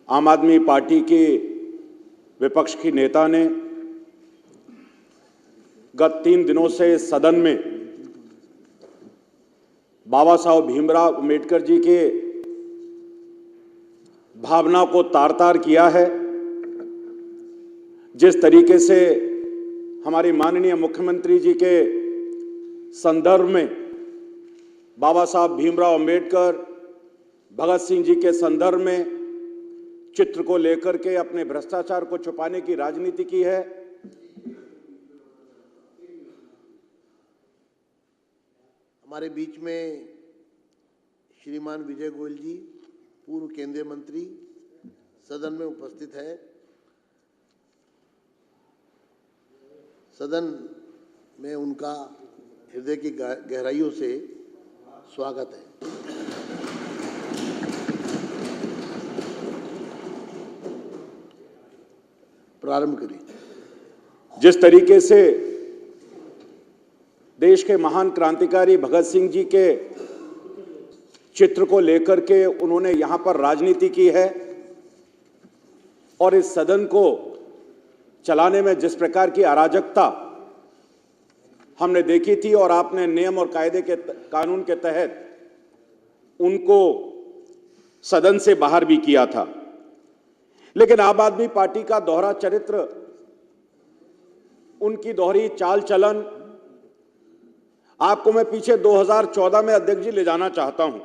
आम आदमी पार्टी के विपक्ष की नेता ने गत 3 दिनों से सदन में बाबा साहब भीमराव अम्बेडकर जी के भावना को तार-तार किया है। जिस तरीके से हमारी माननीय मुख्यमंत्री जी के संदर्भ में बाबा साहब भीमराव अम्बेडकर, भगत सिंह जी के संदर्भ में चित्र को लेकर के अपने भ्रष्टाचार को छुपाने की राजनीति की है, हमारे बीच में श्रीमान विजय गोयल जी, पूर्व केंद्रीय मंत्री, सदन में उपस्थित है। सदन में उनका हृदय की गहराइयों से स्वागत है। प्रारंभ करिए। जिस तरीके से देश के महान क्रांतिकारी भगत सिंह जी के चित्र को लेकर के उन्होंने यहां पर राजनीति की है और इस सदन को चलाने में जिस प्रकार की अराजकता हमने देखी थी और आपने नियम और कायदे के कानून के तहत उनको सदन से बाहर भी किया था। लेकिन आम आदमी पार्टी का दोहरा चरित्र, उनकी दोहरी चाल चलन, आपको मैं पीछे 2014 में अध्यक्ष जी ले जाना चाहता हूं।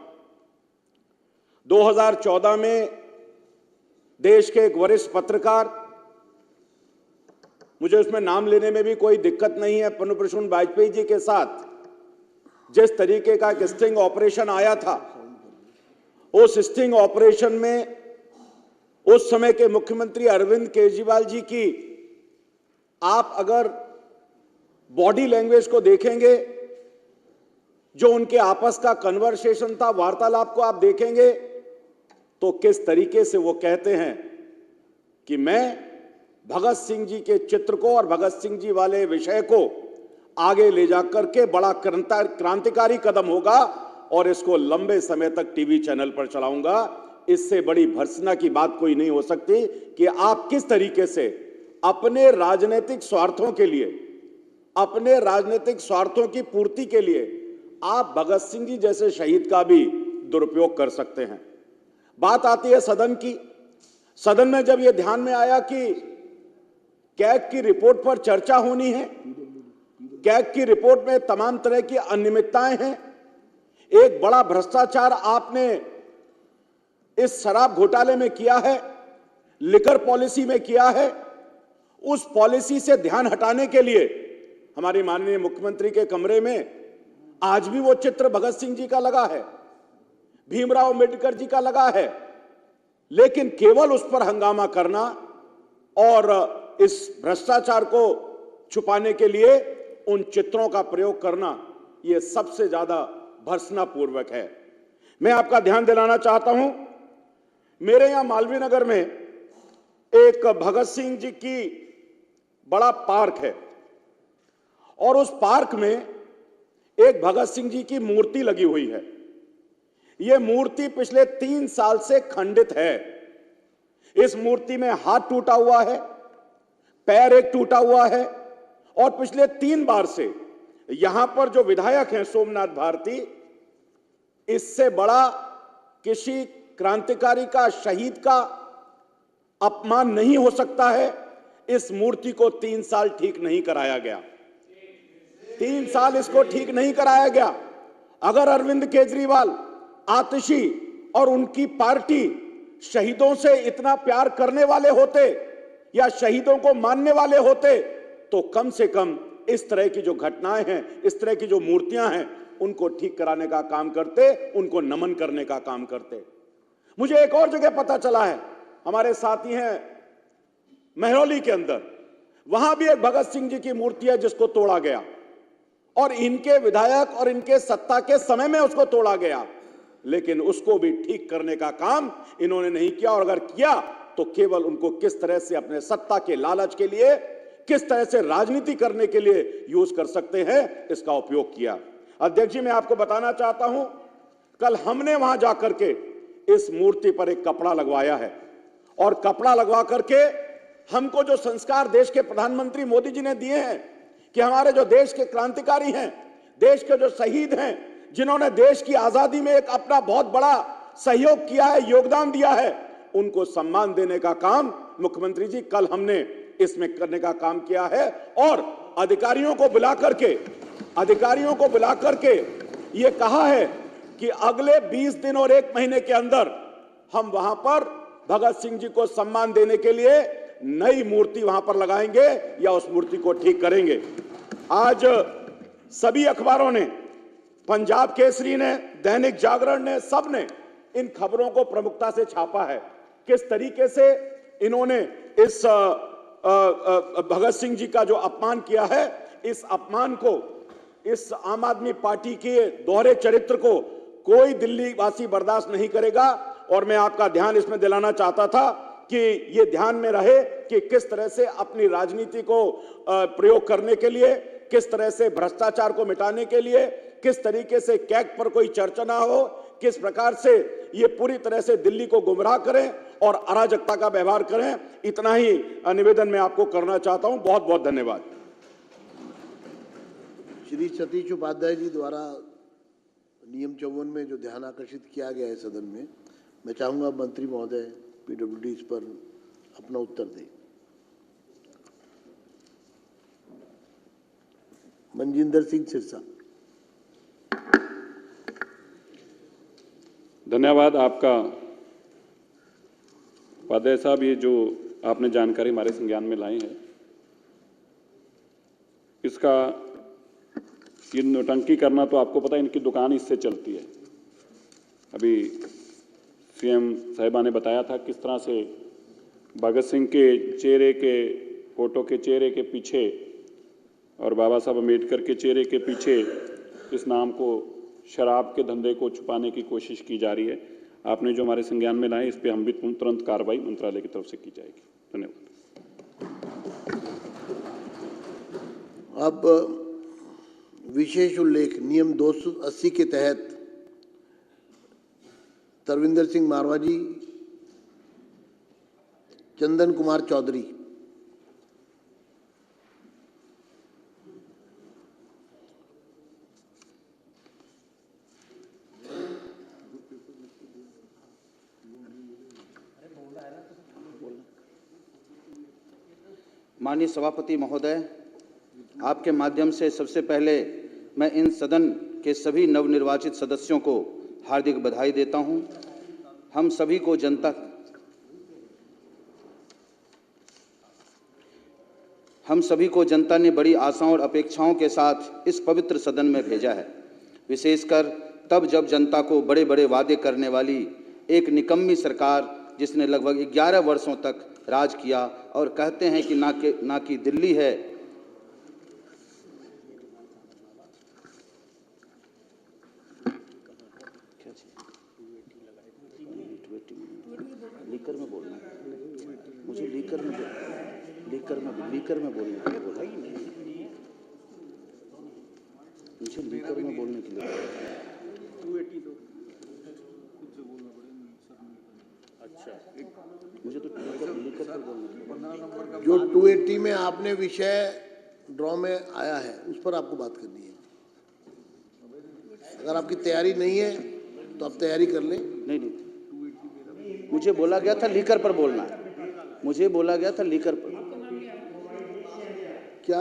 2014 में देश के एक वरिष्ठ पत्रकार, मुझे उसमें नाम लेने में भी कोई दिक्कत नहीं है, प्रणब प्रसून वाजपेयी जी के साथ जिस तरीके का एक स्टिंग ऑपरेशन आया था, उस स्टिंग ऑपरेशन में उस समय के मुख्यमंत्री अरविंद केजरीवाल जी की आप अगर बॉडी लैंग्वेज को देखेंगे, जो उनके आपस का कन्वर्सेशन था, वार्तालाप को आप देखेंगे, तो किस तरीके से वो कहते हैं कि मैं भगत सिंह जी के चित्र को और भगत सिंह जी वाले विषय को आगे ले जाकर के बड़ा क्रांतिकारी कदम होगा और इसको लंबे समय तक टीवी चैनल पर चलाऊंगा। इससे बड़ी भर्त्सना की बात कोई नहीं हो सकती कि आप किस तरीके से अपने राजनीतिक स्वार्थों के लिए, अपने राजनीतिक स्वार्थों की पूर्ति के लिए आप भगत सिंह जी जैसे शहीद का भी दुरुपयोग कर सकते हैं। बात आती है सदन की। सदन में जब यह ध्यान में आया कि कैग की रिपोर्ट पर चर्चा होनी है, कैग की रिपोर्ट में तमाम तरह की अनियमितताएं हैं, एक बड़ा भ्रष्टाचार आपने इस शराब घोटाले में किया है, लिकर पॉलिसी में किया है, उस पॉलिसी से ध्यान हटाने के लिए हमारी माननीय मुख्यमंत्री के कमरे में आज भी वो चित्र भगत सिंह जी का लगा है, भीमराव अम्बेडकर जी का लगा है, लेकिन केवल उस पर हंगामा करना और इस भ्रष्टाचार को छुपाने के लिए उन चित्रों का प्रयोग करना, यह सबसे ज्यादा भर्त्सनापूर्वक है। मैं आपका ध्यान दिलाना चाहता हूं, मेरे यहां मालवीय नगर में एक भगत सिंह जी की बड़ा पार्क है और उस पार्क में एक भगत सिंह जी की मूर्ति लगी हुई है। यह मूर्ति पिछले 3 साल से खंडित है। इस मूर्ति में हाथ टूटा हुआ है, पैर एक टूटा हुआ है और पिछले 3 बार से यहां पर जो विधायक हैं सोमनाथ भारती, इससे बड़ा किसी क्रांतिकारी का, शहीद का अपमान नहीं हो सकता है। इस मूर्ति को 3 साल ठीक नहीं कराया गया, 3 साल इसको ठीक नहीं कराया गया। अगर अरविंद केजरीवाल, आतिशी और उनकी पार्टी शहीदों से इतना प्यार करने वाले होते या शहीदों को मानने वाले होते, तो कम से कम इस तरह की जो घटनाएं हैं, इस तरह की जो मूर्तियां हैं, उनको ठीक कराने का काम करते, उनको नमन करने का काम करते। मुझे एक और जगह पता चला है, हमारे साथी हैं महरौली के अंदर, वहां भी एक भगत सिंह जी की मूर्ति है जिसको तोड़ा गया और इनके विधायक और इनके सत्ता के समय में उसको तोड़ा गया, लेकिन उसको भी ठीक करने का काम इन्होंने नहीं किया। और अगर किया तो केवल उनको किस तरह से अपने सत्ता के लालच के लिए, किस तरह से राजनीति करने के लिए यूज कर सकते हैं, इसका उपयोग किया। अध्यक्ष जी, मैं आपको बताना चाहता हूं, कल हमने वहां जाकर के इस मूर्ति पर एक कपड़ा लगवाया है और कपड़ा लगवा करके हमको जो संस्कार देश के प्रधानमंत्री मोदी जी ने दिए हैं कि हमारे जो देश के क्रांतिकारी हैं, देश के जो शहीद हैं, जिन्होंने देश की आजादी में एक अपना बहुत बड़ा सहयोग किया है, योगदान दिया है, उनको सम्मान देने का काम मुख्यमंत्री जी कल हमने इसमें करने का काम किया है। और अधिकारियों को बुला करके ये कहा है कि अगले 20 दिन और 1 महीने के अंदर हम वहां पर भगत सिंह जी को सम्मान देने के लिए नई मूर्ति वहां पर लगाएंगे या उस मूर्ति को ठीक करेंगे। आज सभी अखबारों ने, पंजाब केसरी ने, दैनिक जागरण ने, सब ने इन खबरों को प्रमुखता से छापा है। किस तरीके से इन्होंने इस भगत सिंह जी का जो अपमान किया है, इस अपमान को, इस आम आदमी पार्टी के दोहरे चरित्र को कोई दिल्ली वासी बर्दाश्त नहीं करेगा। और मैं आपका ध्यान इसमें दिलाना चाहता था कि ये ध्यान में रहे कि किस तरह से अपनी राजनीति को प्रयोग करने के लिए, किस तरह से भ्रष्टाचार को मिटाने के लिए, किस तरीके से कैग पर कोई चर्चा ना हो, किस प्रकार से ये पूरी तरह से दिल्ली को गुमराह करें और अराजकता का व्यवहार करें। इतना ही निवेदन मैं आपको करना चाहता हूं। बहुत बहुत धन्यवाद। श्री सतीश उपाध्याय जी द्वारा नियम 54 में जो ध्यान आकर्षित किया गया है सदन में, मैं चाहूंगा मंत्री महोदय पीडब्ल्यूडी इस पर अपना उत्तर दें। मनजिंदर सिंह सिरसा। धन्यवाद आपका उपाध्याय साहब। ये जो आपने जानकारी हमारे संज्ञान में लाई है, इसका ये नौटंकी करना तो आपको पता है, इनकी दुकान इससे चलती है। अभी सीएम साहिबा ने बताया था किस तरह से भगत सिंह के चेहरे के फोटो के चेहरे के पीछे और बाबा साहब अम्बेडकर के चेहरे के पीछे इस नाम को, शराब के धंधे को छुपाने की कोशिश की जा रही है। आपने जो हमारे संज्ञान में लाए, इस पे हम भी तुरंत कार्रवाई मंत्रालय की तरफ से की जाएगी। धन्यवाद। अब विशेष उल्लेख नियम 280 के तहत तरविंदर सिंह मारवाजी, चंदन कुमार चौधरी। माननीय सभापति महोदय, आपके माध्यम से सबसे पहले मैं इन सदन के सभी नवनिर्वाचित सदस्यों को हार्दिक बधाई देता हूं। हम सभी को जनता ने बड़ी आशाओं और अपेक्षाओं के साथ इस पवित्र सदन में भेजा है, विशेषकर तब जब जनता को बड़े बड़े वादे करने वाली एक निकम्मी सरकार, जिसने लगभग 11 वर्षों तक राज किया और कहते हैं कि ना कि दिल्ली है, लीकर में बोलना, मुझे लीकर में बोलने के लिए बोला, मुझे लीकर में बोलने के लिए बोला। मुझे तो लीकर पर बोलने के लिए। जो 280 में आपने विषय ड्रॉ में आया है, उस पर आपको बात करनी है। अगर आपकी तैयारी नहीं है तो आप तैयारी कर लें। नहीं, मुझे बोला गया था लीकर पर बोलना है, मुझे बोला गया था लीकर पर। क्या